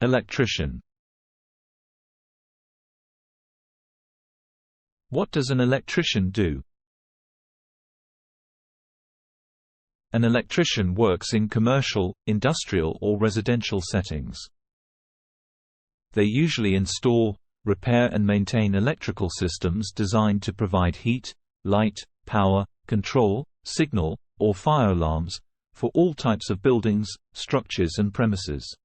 Electrician. What does an electrician do? An electrician works in commercial, industrial or residential settings. They usually install, repair and maintain electrical systems designed to provide heat, light, power, control, signal, or fire alarms, for all types of buildings, structures and premises.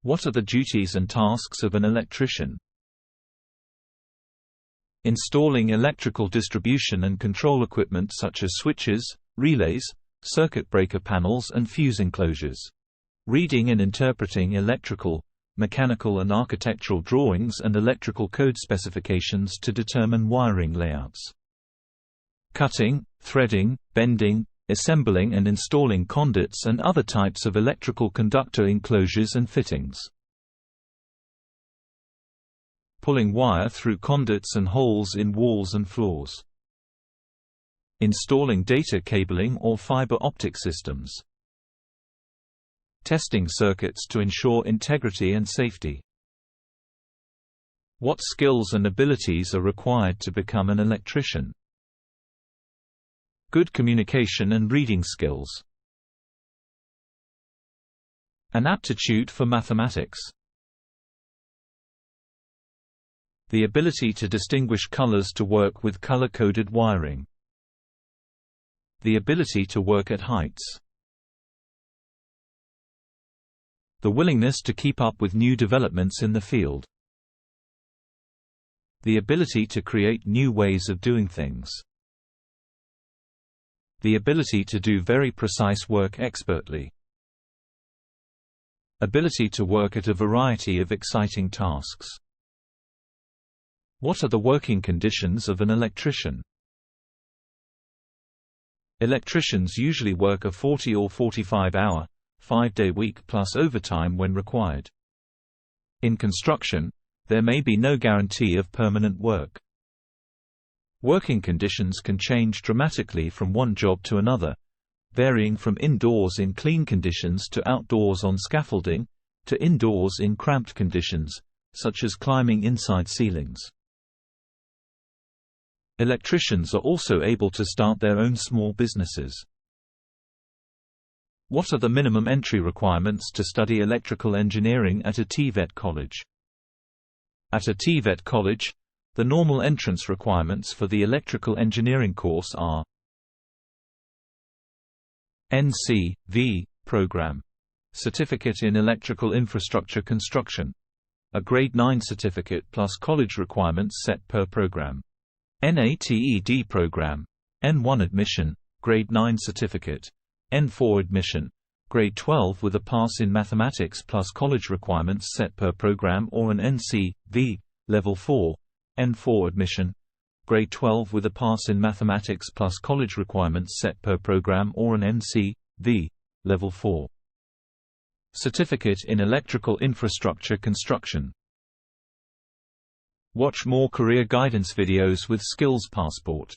What are the duties and tasks of an electrician? Installing electrical distribution and control equipment such as switches, relays, circuit breaker panels and fuse enclosures. Reading and interpreting electrical, mechanical and architectural drawings and electrical code specifications to determine wiring layouts. Cutting, threading, bending, assembling and installing conduits and other types of electrical conductor enclosures and fittings. Pulling wire through conduits and holes in walls and floors. Installing data cabling or fiber optic systems. Testing circuits to ensure integrity and safety. What skills and abilities are required to become an electrician? Good communication and reading skills. An aptitude for mathematics. The ability to distinguish colors to work with color-coded wiring. The ability to work at heights. The willingness to keep up with new developments in the field. The ability to create new ways of doing things. The ability to do very precise work expertly. Ability to work at a variety of exciting tasks. What are the working conditions of an electrician? Electricians usually work a 40 or 45-hour, 5-day week plus overtime when required. In construction, there may be no guarantee of permanent work. Working conditions can change dramatically from one job to another, varying from indoors in clean conditions to outdoors on scaffolding, to indoors in cramped conditions, such as climbing inside ceilings. Electricians are also able to start their own small businesses. What are the minimum entry requirements to study electrical engineering at a TVET college? At a TVET college, the normal entrance requirements for the electrical engineering course are NC.V. Program. Certificate in Electrical Infrastructure Construction. A Grade 9 certificate plus college requirements set per program. NATED Program. N1 Admission, Grade 9 certificate. N4 Admission, Grade 12 with a pass in mathematics plus college requirements set per program, or an NC.V. Level 4, N4 Admission, Grade 12 with a pass in mathematics plus college requirements set per program, or an NC.V. Level 4. Certificate in Electrical Infrastructure Construction. Watch more career guidance videos with Skills Passport.